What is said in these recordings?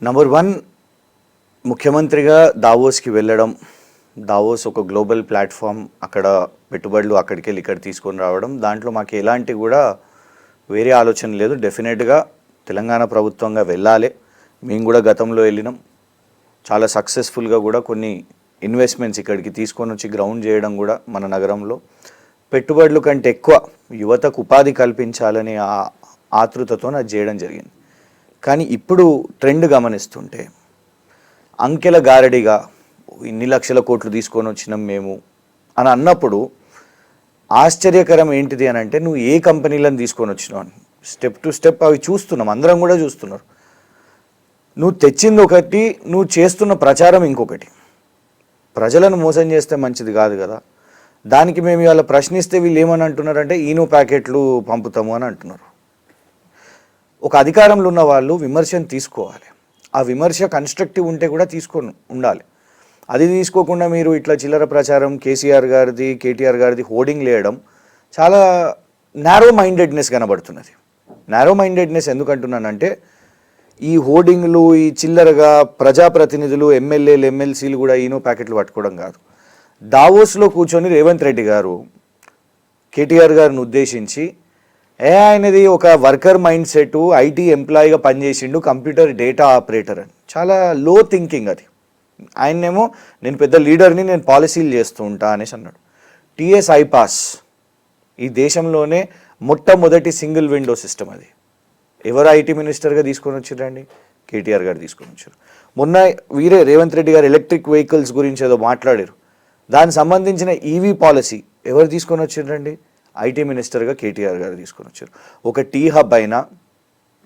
Number 1 ముఖ్యమంత్రిగా దావోస్కి వెళ్ళడం, Davos ఒక గ్లోబల్ ప్లాట్ఫామ్, అక్కడ పెట్టుబడులు అక్కడికి వెళ్ళి ఇక్కడ తీసుకొని రావడం, దాంట్లో మాకు ఎలాంటి కూడా వేరే ఆలోచన లేదు. డెఫినెట్గా తెలంగాణ ప్రభుత్వంగా వెళ్ళాలి. మేము కూడా గతంలో వెళ్ళినాం, చాలా సక్సెస్ఫుల్గా కూడా కొన్ని ఇన్వెస్ట్మెంట్స్ ఇక్కడికి తీసుకొని వచ్చి గ్రౌండ్ చేయడం కూడా మన నగరంలో పెట్టుబడుల కంటే ఎక్కువ యువతకు ఉపాధి కల్పించాలని ఆతృతతో అది చేయడం జరిగింది. కానీ ఇప్పుడు ట్రెండ్ గమనిస్తుంటే అంకెల గారడిగా ఇన్ని లక్షల కోట్లు తీసుకొని వచ్చినాం మేము అని అన్నప్పుడు ఆశ్చర్యకరం ఏంటిది అని అంటే, నువ్వు ఏ కంపెనీలను తీసుకొని వచ్చినావు అని స్టెప్ టు స్టెప్ అవి చూస్తున్నాం, అందరం కూడా చూస్తున్నారు. నువ్వు తెచ్చింది ఒకటి, నువ్వు చేస్తున్న ప్రచారం ఇంకొకటి. ప్రజలను మోసం చేస్తే మంచిది కాదు కదా. దానికి మేము ఇవాళ ప్రశ్నిస్తే వీళ్ళు ఏమని అంటున్నారంటే ఈనో ప్యాకెట్లు పంపుతాము అని అంటున్నారు. ఒక అధికారంలో ఉన్న వాళ్ళు విమర్శను తీసుకోవాలి. ఆ విమర్శ కన్స్ట్రక్టివ్ ఉంటే కూడా తీసుకొని ఉండాలి. అది తీసుకోకుండా మీరు ఇట్లా చిల్లర ప్రచారం, కేసీఆర్ గారిది, కేటీఆర్ గారిది హోర్డింగ్ లేయడం చాలా నారో మైండెడ్నెస్ కనబడుతున్నది. నారో మైండెడ్నెస్ ఎందుకంటున్నానంటే, ఈ హోర్డింగ్లు, ఈ చిల్లరగా ప్రజాప్రతినిధులు, ఎమ్మెల్యేలు, ఎమ్మెల్సీలు కూడా ఈనో ప్యాకెట్లు పట్టుకోవడం కాదు. దావోస్లో కూర్చొని రేవంత్ రెడ్డి గారు కేటీఆర్ గారిని ఉద్దేశించి ఆయనది ఒక వర్కర్ మైండ్ సెట్, ఐటీ ఎంప్లాయీగా పనిచేసిండు, కంప్యూటర్ డేటా ఆపరేటర్ అని. చాలా లో థింకింగ్ అది. ఆయనేమో నేను పెద్ద లీడర్ని, నేను పాలసీలు చేస్తూ ఉంటా అనేసి అన్నాడు. టీఎస్ ఐపాస్ ఈ దేశంలోనే మొట్టమొదటి సింగిల్ విండో సిస్టమ్. అది ఎవరు ఐటీ మినిస్టర్గా తీసుకొని వచ్చారండి? కేటీఆర్ గారు తీసుకొని వచ్చారు. మొన్న వీరే రేవంత్ రెడ్డి గారు ఎలక్ట్రిక్ వెహికల్స్ గురించి ఏదో మాట్లాడారు. దానికి సంబంధించిన ఈవీ పాలసీ ఎవరు తీసుకొని వచ్చారండి? ఐటీ మినిస్టర్గా కేటీఆర్ గారు తీసుకొని వచ్చారు. ఒక టీ హబ్ అయినా,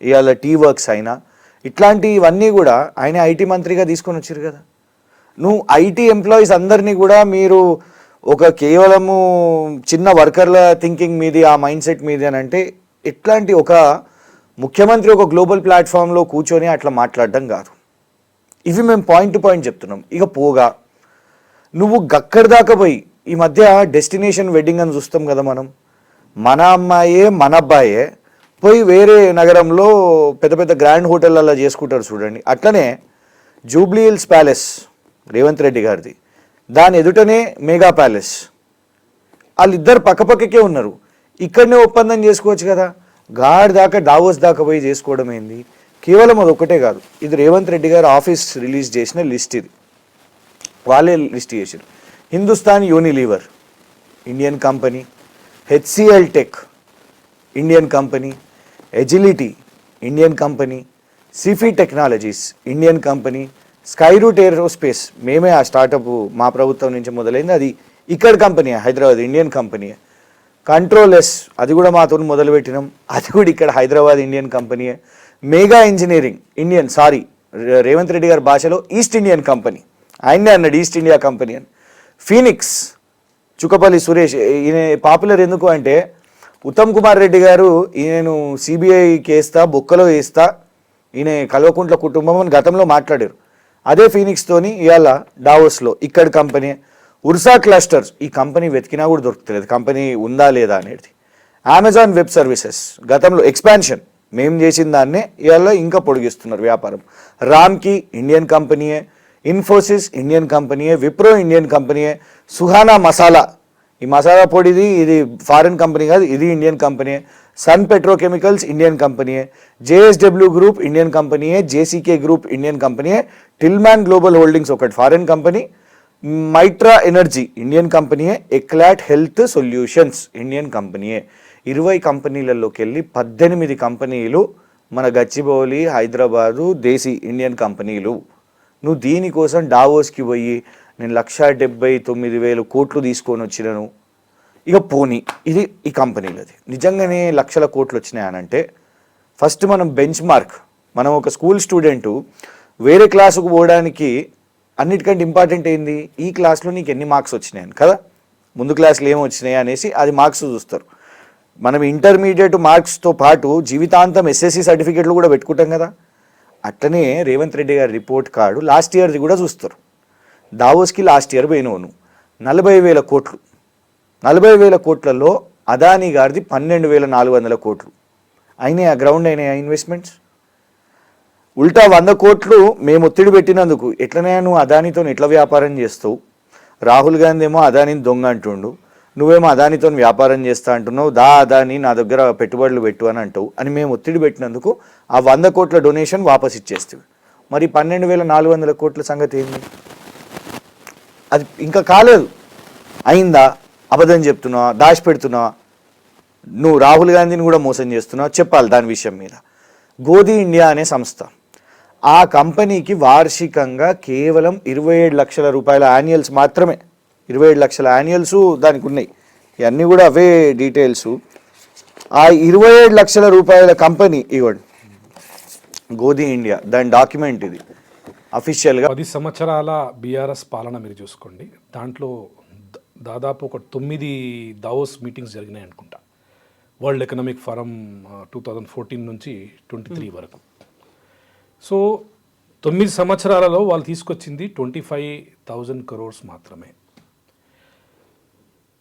ఇవాళ టీ వర్క్స్ అయినా, ఇట్లాంటివన్నీ కూడా ఆయన ఐటీ మంత్రిగా తీసుకొని వచ్చారు కదా. నువ్వు ఐటీ ఎంప్లాయీస్ అందరినీ కూడా మీరు ఒక కేవలము చిన్న వర్కర్ల థింకింగ్ మీది, ఆ మైండ్ సెట్ మీది అని అంటే, ఇట్లాంటి ఒక ముఖ్యమంత్రి ఒక గ్లోబల్ ప్లాట్ఫామ్లో కూర్చొని అట్లా మాట్లాడడం కాదు. ఇవి మేము పాయింట్ టు పాయింట్ చెప్తున్నాం. ఇక పోగా నువ్వు గక్కడి దాకా పోయి, ఈ మధ్య డెస్టినేషన్ వెడ్డింగ్ అని చూస్తాం కదా మనం, మన అమ్మాయే మన అబ్బాయే పోయి వేరే నగరంలో పెద్ద పెద్ద గ్రాండ్ హోటళ్ళల్లో చేసుకుంటారు చూడండి. అట్లనే Jubilee hills palace Revanth Reddy గారిది, దాని ఎదుటనే మెగా ప్యాలెస్, వాళ్ళిద్దరు పక్కపక్కకే ఉన్నారు. ఇక్కడనే ఒప్పందం చేసుకోవచ్చు కదా. గాడి దాకా దావోస్ దాకా పోయి చేసుకోవడం ఏంది? కేవలం అది ఒక్కటే కాదు, ఇది రేవంత్ రెడ్డి గారు ఆఫీస్ రిలీజ్ చేసిన లిస్ట్. ఇది వాళ్ళే లిస్ట్ చేశారు. Hindustan Unilever Indian company, HCL tech Indian company, agility Indian company, Sify technologies Indian company, Skyroot aerospace మేమే ఆ స్టార్టప్ మా ప్రభుత్వం నుంచి మొదలైంది, అది ఇక్కడ కంపెనీ, హైదరాబాద్ ఇండియన్ కంపెనీ. కంట్రోలెస్ అది కూడా మాతో మొదలుపెట్టినాం, అది కూడా ఇక్కడ హైదరాబాద్ ఇండియన్ కంపెనీయే. మెగా ఇంజనీరింగ్ ఇండియన్, రేవంత్ రెడ్డి గారి భాషలో ఈస్ట్ ఇండియన్ కంపెనీ, ఆయనే అన్నాడు ఈస్ట్ ఇండియా కంపెనీ అని. ఫీనిక్స్ చుక్కపల్లి సురేష్, ఈయన పాపులర్ ఎందుకు అంటే, ఉత్తమ్ కుమార్ రెడ్డి గారు ఈయనను సిబిఐకి వేస్తా, బొక్కలో వేస్తా, ఈయన కల్వకుంట్ల కుటుంబం అని గతంలో మాట్లాడారు. అదే ఫీనిక్స్తోని ఇవాళ డావోస్లో ఇక్కడ కంపెనీ. ఉర్సా క్లస్టర్స్, ఈ కంపెనీ వెతికినా కూడా దొరుకుతలేదు, కంపెనీ ఉందా లేదా అనేది. అమెజాన్ వెబ్ సర్వీసెస్ గతంలో ఎక్స్పాన్షన్ మేము చేసిన దాన్నే ఇవాళ ఇంకా పొడిగిస్తున్నారు వ్యాపారం. రామ్కి ఇండియన్ కంపెనీయే, ఇన్ఫోసిస్ ఇండియన్ కంపెనీయే, విప్రో ఇండియన్ కంపెనీయే, సుహానా మసాలా, ఈ మసాలా పొడిది ఇది ఫారిన్ కంపెనీ కాదు, ఇది ఇండియన్ కంపెనీయే. సన్ పెట్రోకెమికల్స్ ఇండియన్ కంపెనీయే, జేఎస్డబ్ల్యూ గ్రూప్ ఇండియన్ కంపెనీయే, జేసీకే గ్రూప్ ఇండియన్ కంపెనీయే, టిల్మాన్ గ్లోబల్ హోల్డింగ్స్ ఒకటి ఫారిన్ కంపెనీ, మైట్రా ఎనర్జీ ఇండియన్ కంపెనీయే, ఎక్లాట్ హెల్త్ సొల్యూషన్స్ ఇండియన్ కంపెనీయే. 20 కంపెనీలలోకి వెళ్ళి 18 కంపెనీలు మన గచ్చిబౌలి, హైదరాబాదు, దేశీ ఇండియన్ కంపెనీలు. నువ్వు దీనికోసం డావోస్కి పోయి నేను 1,79,000 కోట్లు తీసుకొని వచ్చినాను, ఇక పోనీ ఇది ఈ కంపెనీలది నిజంగానే లక్షల కోట్లు వచ్చినాయనంటే, ఫస్ట్ మనం బెంచ్ మార్క్, మనం ఒక స్కూల్ స్టూడెంటు వేరే క్లాసుకు పోవడానికి అన్నిటికంటే ఇంపార్టెంట్ ఏంది, ఈ క్లాస్లో నీకు ఎన్ని మార్క్స్ వచ్చినాయని కదా. ముందు క్లాసులు ఏమి వచ్చినాయి అనేసి అది మార్క్స్ చూస్తారు. మనం ఇంటర్మీడియట్ మార్క్స్తో పాటు జీవితాంతం ఎస్ఎస్సి సర్టిఫికేట్లు కూడా పెట్టుకుంటాం కదా. అట్లనే రేవంత్ రెడ్డి గారి రిపోర్ట్ కార్డు లాస్ట్ ఇయర్ది కూడా చూస్తారు. దావోస్కి లాస్ట్ ఇయర్ పోయినవును 40,000 కోట్లు, 40,000 కోట్లలో అదానీ గారిది 12,400 కోట్లు అయినాయి. ఆ గ్రౌండ్ అయినాయి ఇన్వెస్ట్మెంట్స్. ఉల్టా 100 కోట్లు మేము ఒత్తిడి పెట్టినందుకు ఎట్లనే నువ్వు అదానితో ఎట్లా వ్యాపారం చేస్తావు, రాహుల్ గాంధీ ఏమో అదానిని దొంగ అంటుండు, నువ్వేమో అదానితో వ్యాపారం చేస్తా అంటున్నావు, అదాని నా దగ్గర పెట్టుబడులు పెట్టు అని అంటావు అని మేము ఒత్తిడి పెట్టినందుకు ఆ 100 కోట్ల డొనేషన్ వాపస్ ఇచ్చేస్తావు. మరి 12,400 కోట్ల సంగతి ఏంది? అది ఇంకా కాలేదు, అయిందా? అబద్ధం చెప్తున్నావా, దాచిపెడుతున్నావా, నువ్వు రాహుల్ గాంధీని కూడా మోసం చేస్తున్నావు, చెప్పాలి దాని విషయం మీద. గోధి ఇండియా అనే సంస్థ, ఆ కంపెనీకి వార్షికంగా కేవలం 27 లక్షల రూపాయల యాన్యువల్స్ మాత్రమే, 27 లక్షల యాన్యువల్స్ దానికి ఉన్నాయి, ఇవన్నీ కూడా అవే డీటెయిల్స్. ఆ 27 లక్షల రూపాయల కంపెనీ ఇవ్వండి గోధి ఇండియా, దాని డాక్యుమెంట్ ఇది అఫీషియల్గా. 10 సంవత్సరాల బీఆర్ఎస్ పాలన మీరు చూసుకోండి, దాంట్లో దాదాపు ఒక 9 దావోస్ మీటింగ్స్ జరిగినాయి అనుకుంటా, వరల్డ్ ఎకనామిక్ ఫోరం 2014 నుంచి 23 వరకు. సో 9 సంవత్సరాలలో వాళ్ళు తీసుకొచ్చింది 25,000 crores మాత్రమే.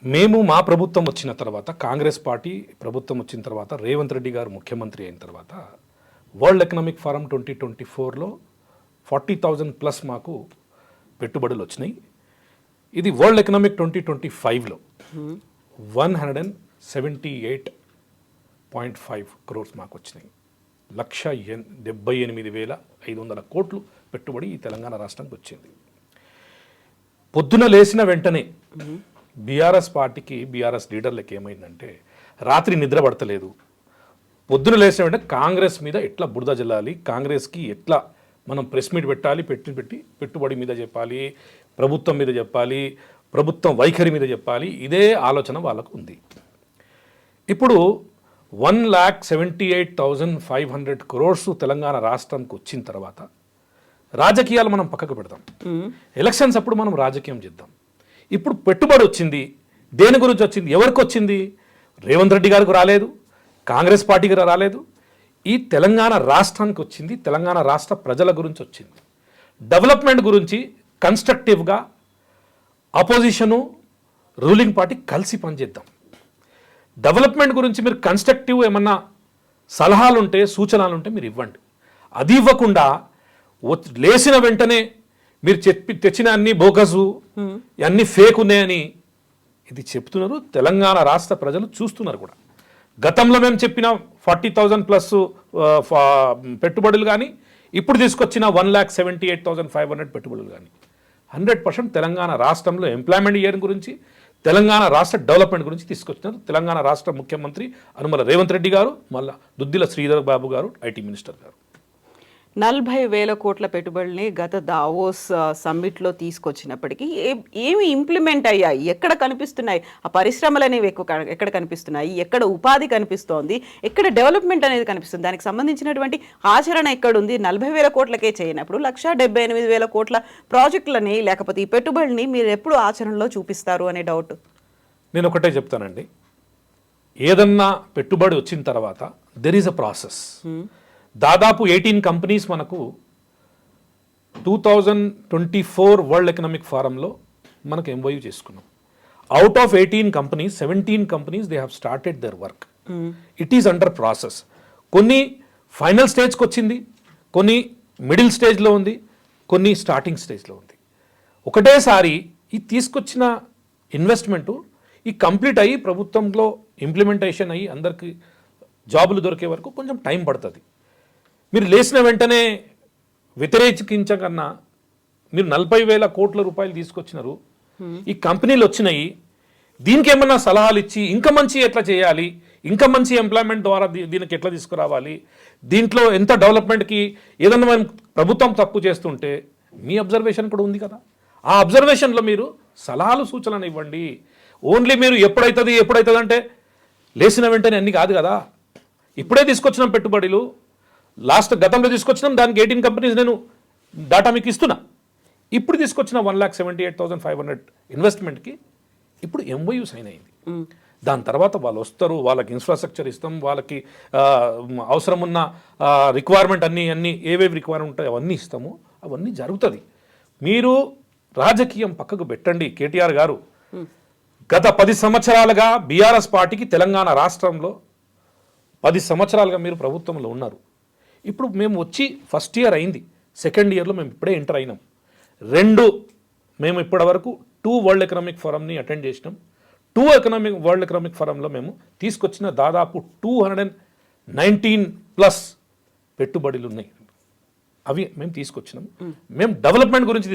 మేము మా ప్రభుత్వం వచ్చిన తర్వాత, కాంగ్రెస్ పార్టీ ప్రభుత్వం వచ్చిన తర్వాత, రేవంత్ రెడ్డి గారు ముఖ్యమంత్రి అయిన తర్వాత వరల్డ్ ఎకనామిక్ ఫోరం 2024లో 40,000+ మాకు పెట్టుబడులు వచ్చినాయి. ఇది వరల్డ్ ఎకనామిక్ 2025లో 178.5 crores మాకు వచ్చినాయి. 178,500 కోట్లు పెట్టుబడి ఈ తెలంగాణ రాష్ట్రానికి వచ్చింది. పొద్దున లేచిన వెంటనే బీఆర్ఎస్ పార్టీకి, బీఆర్ఎస్ లీడర్లకి ఏమైందంటే రాత్రి నిద్ర పడతలేదు. పొద్దున లేచిన వెంటనే కాంగ్రెస్ మీద ఎట్లా బురద జల్లాలి, కాంగ్రెస్కి ఎట్లా మనం ప్రెస్ మీట్ పెట్టాలి, పెట్టుబడి మీద చెప్పాలి, ప్రభుత్వం మీద చెప్పాలి, ప్రభుత్వం వైఖరి మీద చెప్పాలి, ఇదే ఆలోచన వాళ్ళకు ఉంది. ఇప్పుడు 1,78,500 crores తెలంగాణ రాష్ట్రానికి వచ్చిన తర్వాత రాజకీయాలు మనం పక్కకు పెడతాం, ఎలక్షన్స్ అప్పుడు మనం రాజకీయం చేద్దాం. ఇప్పుడు పెట్టుబడి వచ్చింది, దేని గురించి వచ్చింది, ఎవరికి వచ్చింది? రేవంత్ రెడ్డి గారికి రాలేదు, కాంగ్రెస్ పార్టీకి రాలేదు, ఈ తెలంగాణ రాష్ట్రానికి వచ్చింది, తెలంగాణ రాష్ట్ర ప్రజల గురించి వచ్చింది. డెవలప్మెంట్ గురించి కన్స్ట్రక్టివ్గా అపోజిషను, రూలింగ్ పార్టీ కలిసి పనిచేద్దాం. డెవలప్మెంట్ గురించి మీరు కన్స్ట్రక్టివ్ ఏమన్నా సలహాలు ఉంటే, సూచనలు ఉంటే మీరు ఇవ్వండి. అది ఇవ్వకుండా లేచిన వెంటనే మీరు తెచ్చిన అన్ని బోగసు, అన్ని ఫేక్ ఉన్నాయని ఇది చెప్తున్నారు. తెలంగాణ రాష్ట్ర ప్రజలు చూస్తున్నారు కూడా. గతంలో మేము చెప్పిన 40,000+ పెట్టుబడులు కానీ, ఇప్పుడు తీసుకొచ్చిన 1,78,500 పెట్టుబడులు కానీ 100% తెలంగాణ రాష్ట్రంలో ఎంప్లాయ్మెంట్ ఇయర్ గురించి, తెలంగాణ రాష్ట్ర డెవలప్మెంట్ గురించి తీసుకొచ్చినారు. తెలంగాణ రాష్ట్ర ముఖ్యమంత్రి అనుమల రేవంత్ రెడ్డి గారు, మళ్ళా దుద్దిల శ్రీధర్ బాబు గారు, ఐటీ మినిస్టర్ గారు. 40,000 కోట్ల పెట్టుబడుల్ని గత దావోస్ సమ్మిట్లో తీసుకొచ్చినప్పటికీ ఏమి ఇంప్లిమెంట్ అయ్యాయి, ఎక్కడ కనిపిస్తున్నాయి ఆ పరిశ్రమలు అనేవి, ఎక్కడ కనిపిస్తున్నాయి, ఎక్కడ ఉపాధి కనిపిస్తోంది, ఎక్కడ డెవలప్మెంట్ అనేది కనిపిస్తుంది, దానికి సంబంధించినటువంటి ఆచరణ ఎక్కడుంది? 40,000 కోట్లకే చేయనప్పుడు 1,78,000 కోట్ల ప్రాజెక్టులని, లేకపోతే ఈ పెట్టుబడిని మీరు ఎప్పుడు ఆచరణలో చూపిస్తారు అనే డౌట్. నేను ఒకటే చెప్తానండి, ఏదన్నా పెట్టుబడి వచ్చిన తర్వాత దెర్ ఈజ్ అ ప్రాసెస్. దాదాపు 18 కంపెనీస్ మనకు 2024 వరల్డ్ ఎకనామిక్ ఫోరంలో మనకు ఎంఓయూ చేసుకున్నాం. Out of 18 companies 17 companies they have started their work. It is under process. కొన్ని ఫైనల్ స్టేజ్కి వచ్చింది, కొన్ని మిడిల్ స్టేజ్లో ఉంది, కొన్ని స్టార్టింగ్ స్టేజ్లో ఉంది. ఒకటేసారి ఈ తీసుకొచ్చిన ఇన్వెస్ట్మెంటు ఈ కంప్లీట్ అయ్యి ప్రభుత్వంలో ఇంప్లిమెంటేషన్ అయ్యి అందరికీ జాబులు దొరికే వరకు కొంచెం టైం పడుతుంది. మీరు లేచిన వెంటనే వ్యతిరేకించకన్నా మీరు 40,000 కోట్ల రూపాయలు తీసుకొచ్చినారు, ఈ కంపెనీలు వచ్చినాయి, దీనికి ఏమన్నా సలహాలు ఇచ్చి ఇంకా మంచి ఎట్లా చేయాలి, ఇంకా మంచి ఎంప్లాయ్మెంట్ ద్వారా దీనికి ఎట్లా తీసుకురావాలి, దీంట్లో ఎంత డెవలప్మెంట్కి ఏదన్నా మనం ప్రభుత్వం తప్పు చేస్తుంటే మీ అబ్జర్వేషన్ కూడా ఉంది కదా, ఆ అబ్జర్వేషన్లో మీరు సలహాలు సూచనలు ఇవ్వండి. ఓన్లీ మీరు ఎప్పుడైతుంది అంటే లేచిన వెంటనే అన్ని కాదు కదా. ఇప్పుడే తీసుకొచ్చినాం పెట్టుబడులు, గతంలో తీసుకొచ్చినాం, దానికి 18 కంపెనీస్ నేను డాటా మీకు ఇస్తున్నా. ఇప్పుడు తీసుకొచ్చిన 1,78,500 ఇన్వెస్ట్మెంట్కి ఇప్పుడు ఎంఓయూ సైన్ అయింది. దాని తర్వాత వాళ్ళు వస్తారు, వాళ్ళకి ఇన్ఫ్రాస్ట్రక్చర్ ఇస్తాం, వాళ్ళకి అవసరం ఉన్న రిక్వైర్మెంట్ అన్నీ ఏవేవి రిక్వైర్మెంట్ ఉంటాయో అవన్నీ ఇస్తాము, అవన్నీ జరుగుతుంది. మీరు రాజకీయం పక్కకు పెట్టండి. కేటీఆర్ గారు గత 10 సంవత్సరాలుగా బీఆర్ఎస్ పార్టీకి తెలంగాణ రాష్ట్రంలో 10 సంవత్సరాలుగా మీరు ప్రభుత్వంలో ఉన్నారు. ఇప్పుడు మేము వచ్చి ఫస్ట్ ఇయర్ అయింది, సెకండ్ ఇయర్లో మేము ఇప్పుడే ఎంటర్ అయినాం. 2 మేము ఇప్పటి వరకు 2 వరల్డ్ ఎకనామిక్ ఫోరంని అటెండ్ చేసినాం. 2 వరల్డ్ ఎకనామిక్ ఫోరంలో మేము తీసుకొచ్చిన దాదాపు 219+ పెట్టుబడులు ఉన్నాయి. అవి మేము తీసుకొచ్చినాం. మేము డెవలప్మెంట్ గురించి